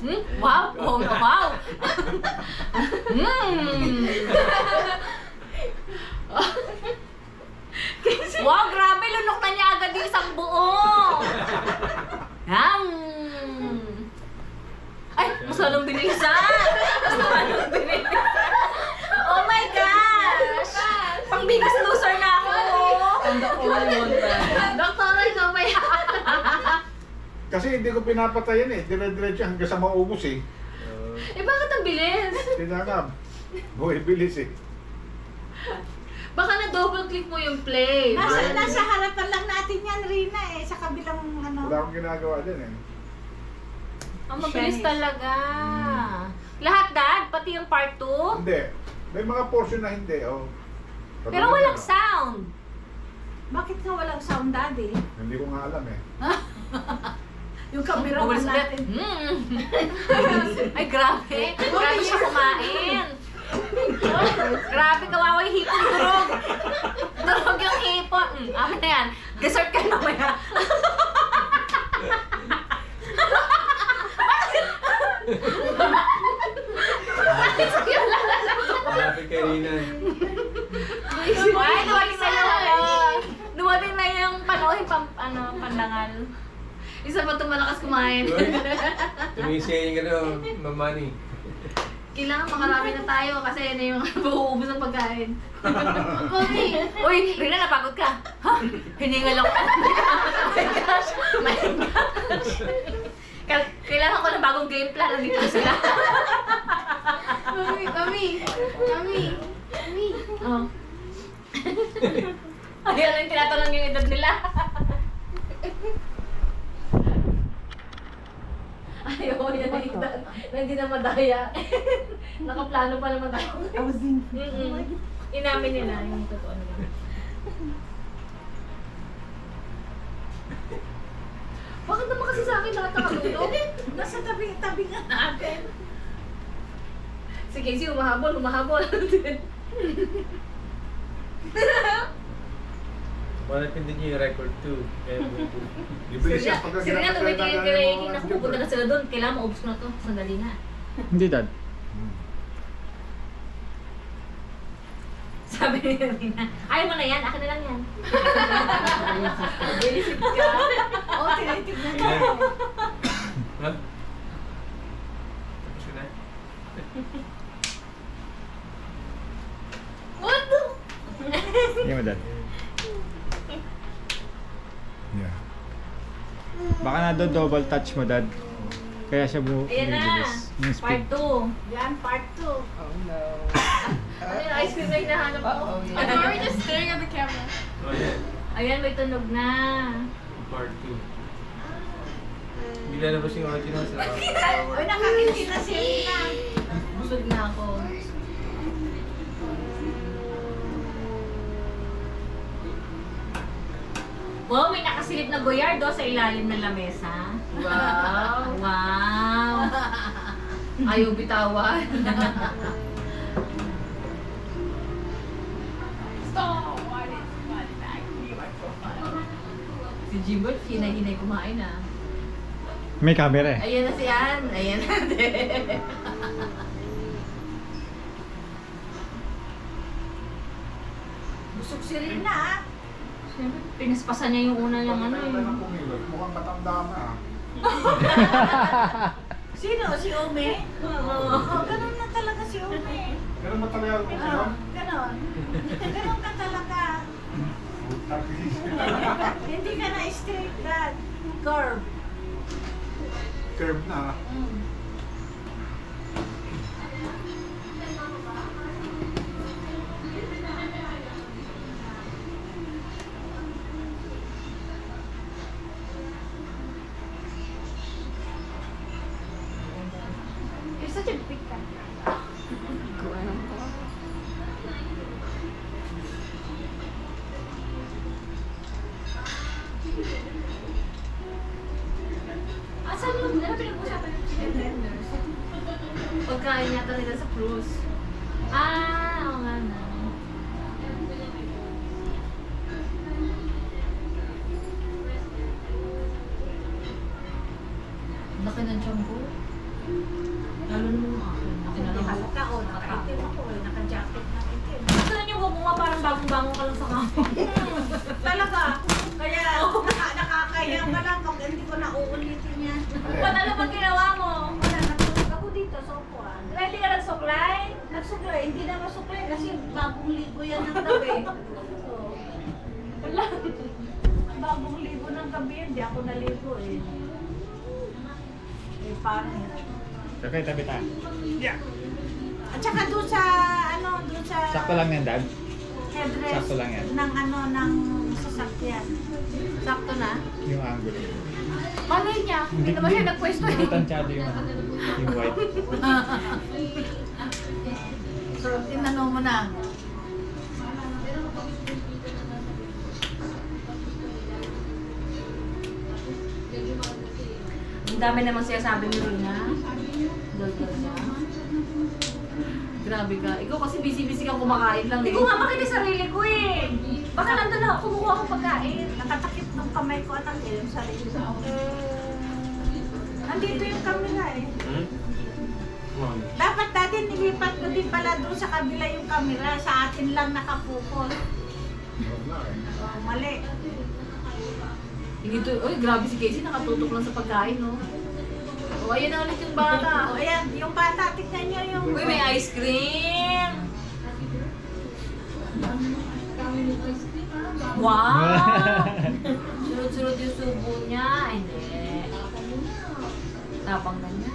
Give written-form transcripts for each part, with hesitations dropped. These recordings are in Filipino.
Wow! Oh, wow! Wow, grabe! Lunok na niya agad yung isang buo! Ay! Mas lalong binilisan! Mas lalong binilisan! Oh my gosh! Pang biggest loser na ako! Doktora, ikaw ba yan? Kasi hindi ko pinapatayan eh. Dire-diretso hanggang sa maubos eh. Bakit ang bilis? Tinakam. Buhay bilis eh. Baka na-double click mo yung play. Nasa harapan lang natin yan, Rina eh. Sa kabilang ano. Wala akong ginagawa dyan eh. Ang mabilis talaga. Lahat, Dad? Pati yung part 2? Hindi. May mga portion na hindi. Oh. Pero walang sound. Bakit nga walang sound, Daddy? Hindi ko nga alam eh. Yung camera Mabilis natin. Ay, grabe. Grabe siya kumain. Grabe, kawawa yung hipon. Durog. Durog yung hipon. Amin na yan. Dessert ka mamaya. Malapit kay Rina. Ay, dumating na yung panoohin pandangal. Isa pa itong malakas kumain. Tumising ka daw, mamani. Kailangan makarami na tayo kasi yan na yung buubos ng pagkain. Uy, Rina, napagod ka. Ha? Hiningal ako. Oh my gosh. My gosh. Kailangan ko ng bagong game plan. Nandito sila. Mami. Oh. Ayan yung tinatanong yung edad nila. Ayaw, yan ang edad. Na hindi na madaya. Nakaplano pa naman tayo. Inamin nila yung totoo nila. Bakit naman kasi sa akin lahat nakatulog? Nasa tabi nga natin. Si Casey humahabol. Malapit din yung record 2. Bibilis Sige siya pagka nga, tumitingin ka rin yung nakupupunta na sila doon. Kailangan maubos ko na to. Sandali na. Hindi, Dad. Sabi ni Rina, ayaw mo na yan, akin na lang yan. Bilisip ka. Oo, tinitignan ka. Ha? Tapos na? What the? Hindi mo, Dad. Yeah. Baka na-double touch mo, Dad. Kaya siya Ayan na. bumibilis. Yung Part speed. 2. Yan, part 2. Oh no. Ano yung ice cream na hinahanap ko? I thought we were just staring at the camera. Oh, yeah. Ayan, may tunog na. Part 2. Bigla na ba siyang original sa Uy, nakakindi na si Rina. Busog na ako. Wow, may nakasilip na goyardo sa ilalim ng lamesa. Wow! Wow! Ayaw bitawan. Stop! Why did that be my profile? Si Jimbot, hinay-hinay kumain ah. May camera eh. Ayan na si Ann. Ayan na. Busog si Rina ah. Siyempre, pinaspasan niya yung una niyang ano Tayo eh. ng pumilot. Mukhang matanda na ah. Sino? Si Ome? Oo, ganun na talaga si Ome. Pero matalaga ko siya. Oo, ganon. Ganon ka talaga. Hindi ka na straight, Dad. Curve. Curve na. You're such a big fan. Asan yung pinag-usapan ng chicken tenders? Pagkain yata nila sa cruise. Oo nga na. Laki ng tiyan ko. Lalo naman mga akin. Halata o, nakaitim ako eh. Naka-jacket na itim. Gusto na niyo mo parang bagong-bagong ka lang sa kamo. Talaga. Kaya nakakaya ka lang pag hindi ko na uulitin yan. Ba't ano pag ginawa mo? Wala, natulog ako dito sa upuan. Ready ka nagsuklay? Nagsuklay, hindi na masuklay kasi bagong ligo yan ng gabi. Wala. Bagong ligo ng gabi, hindi ako naligo eh. Eh, pangit. Okay, tabi ta. At saka doon sa, Sakto lang yan, Dad. headrest Sakto lang yan. ng sasakyan. Sakto na? Yung angle. Malay niya. Hindi naman siya nagpwesto Hindi eh. tansyado yung white. So, tinanong mo na. Ang dami naman siya sabi ni Rina. Daldal niya. Grabe ka. Ikaw kasi busy-busy kang kumakain lang eh. Hindi ko nga makita sarili ko eh. Baka nandun na ako, kumuha akong pagkain. Nakatakip ng kamay ko anak eh, yung sarili ko. Nandito yung camera eh. Hmm? Come on. Dapat dati nilipat ko din pala doon sa kabila yung camera. Sa atin lang nakafocus. Wala eh. Oh, mali. Dito, uy, grabe si Casey, nakatutok lang sa pagkain, no? O, ayun na ulit yung bata. Oh, ayan, yung bata, tignan nyo yung... Uy, may ice cream! Wow! Sunod-sunod yung subo niya. Ay, hindi. Tapang na niya.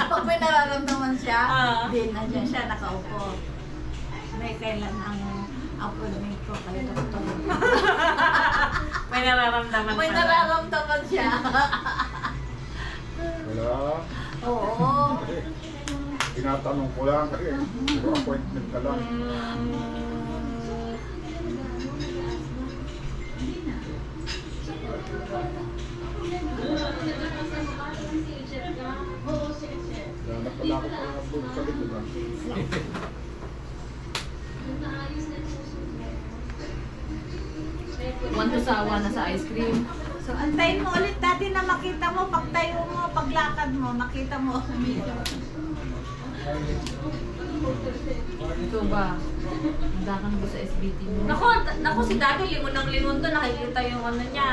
Pag may nararamdaman siya, Ah. nandiyan siya, nakaupo. May kailan ang appointment ko kay doktor. May nararamdaman May nararamdaman siya. Wala. Oo. Kasi, tinatanong ko lang kasi, puro appointment ka lang. Kaya napala ako pa doon sa likod lang. Want to sawa na sa ice cream. So, antayin mo ulit dati na makita mo, pagtayo mo, paglakad mo, makita mo. Ito ba? Handa ka na ba sa SBT mo? Naku, si Daddy lingon ng lingon doon. Nakikita yung ano niya.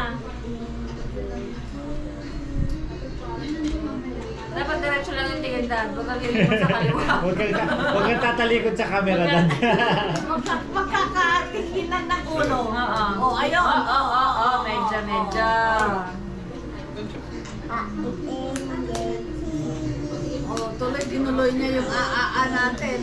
Dapat diretso lang yung tingin, Dad. Huwag kang lilingon sa kaliwa. Huwag kang tatalikod sa camera, Dad. Magkakatinginan ng ulo. Oo. Oh, ayun. Oo. Medya. Oh, tuloy ginuloy niya yung aa natin.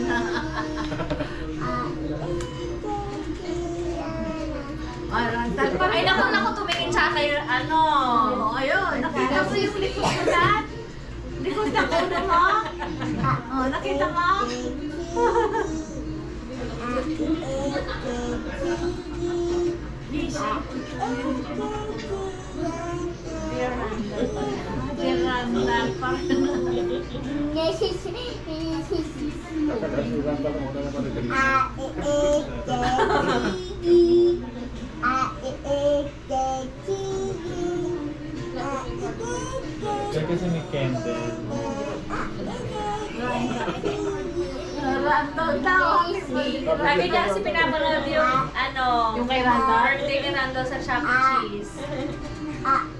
Ay, naku, tumingin sa akin, ano. Oh, ayun. Nakita mo yung likod ko, Dad? Likod ng ulo mo? Oh, nakita mo? Dear Randall, Nakakasilan ka lang, una naman nagaling. Kaya kasi may candle. Randall daw. Lagi niya kasi pinapanood yung, ano, Yung kay Randall? birthday ni Randall sa Chuck E. Cheese.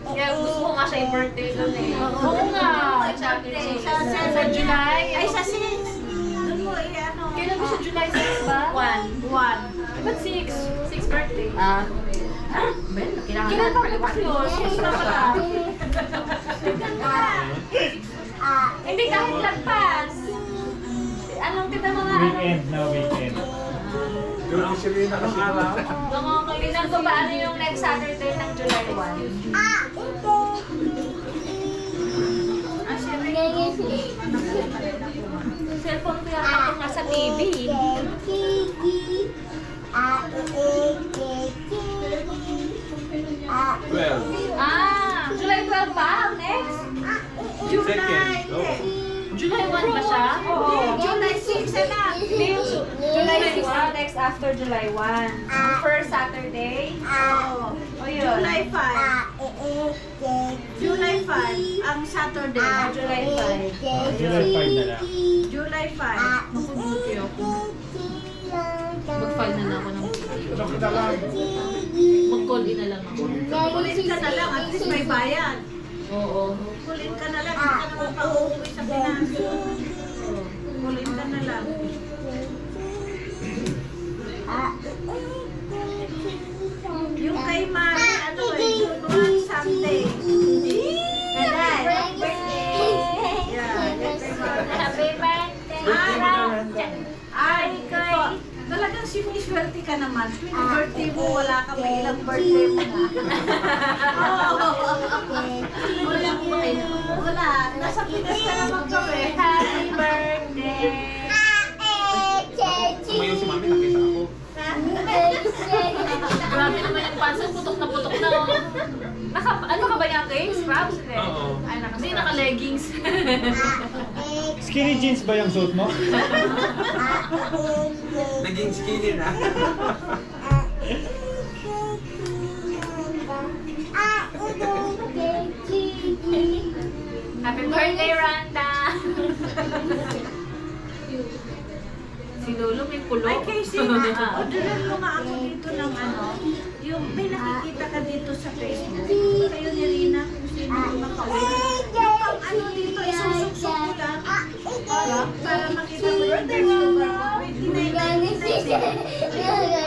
Kaya gusto ko nga siya yung birthday doon eh. Oo nga, Chuck E. Cheese. Sa July. Ay, sa 6. Doon mo, ano. Kailan ba siya July 6 ba? 1. Ba't 6? 6 birthday. Ben, kailangan pa pala yun. 6 na pala. Hindi kahit lagpas. Anong kita mga ano? Weekend na weekend. Duty si Rina kasi. Tingnan ko ba ano yung next Saturday ng July 1? Cellphone ko yata ito nga sa TV. Well, July 12 ba? Ang next? second. Oh. July 1 ba siya? Oo. July 6 na. July 6 na next next after July 1. Ang first Saturday. Oh, O yun. July 5. July 5, ang Saturday. July 5. July 5 na lang. July 5. Makubuti ako. Mag-file na lang ako ng Ano ka na lang? mag-call in na lang ako. Kulit ka na lang, at least may bayad. Oo. Kulit ka na lang, hindi ka naman pa-uuwi sa Pinas. Kulit ka na lang. Yung kay Mari, ano eh, June 1 Sunday. Yeah, yung kay Mari. Happy birthday! Ay, kay... Talagang swerte ka naman. Tuwing birthday mo, wala ka may ilang birthday mo na. Wala ko ba kayo? Wala. Nasa Pinas ka naman kami. Happy birthday! Sumayaw si mami, nakita ako. Grabe naman yung pansin, putok na putok na. Ano ka ba yung kay? Scrubs? Oo. Kasi naka-leggings. Skinny jeans ba yung suit mo? Naging skinny na. Happy birthday, Randa! Si Lolo may pulo. Ay, Casey, orderan mo nga ako dito ng ano, yung may nakikita ka dito sa Facebook. Kayo ni Rina, kung sino yung makawin. Yung pang ano dito, isusuksok mo lang. Para makita mo yung birthday mo. 29.99.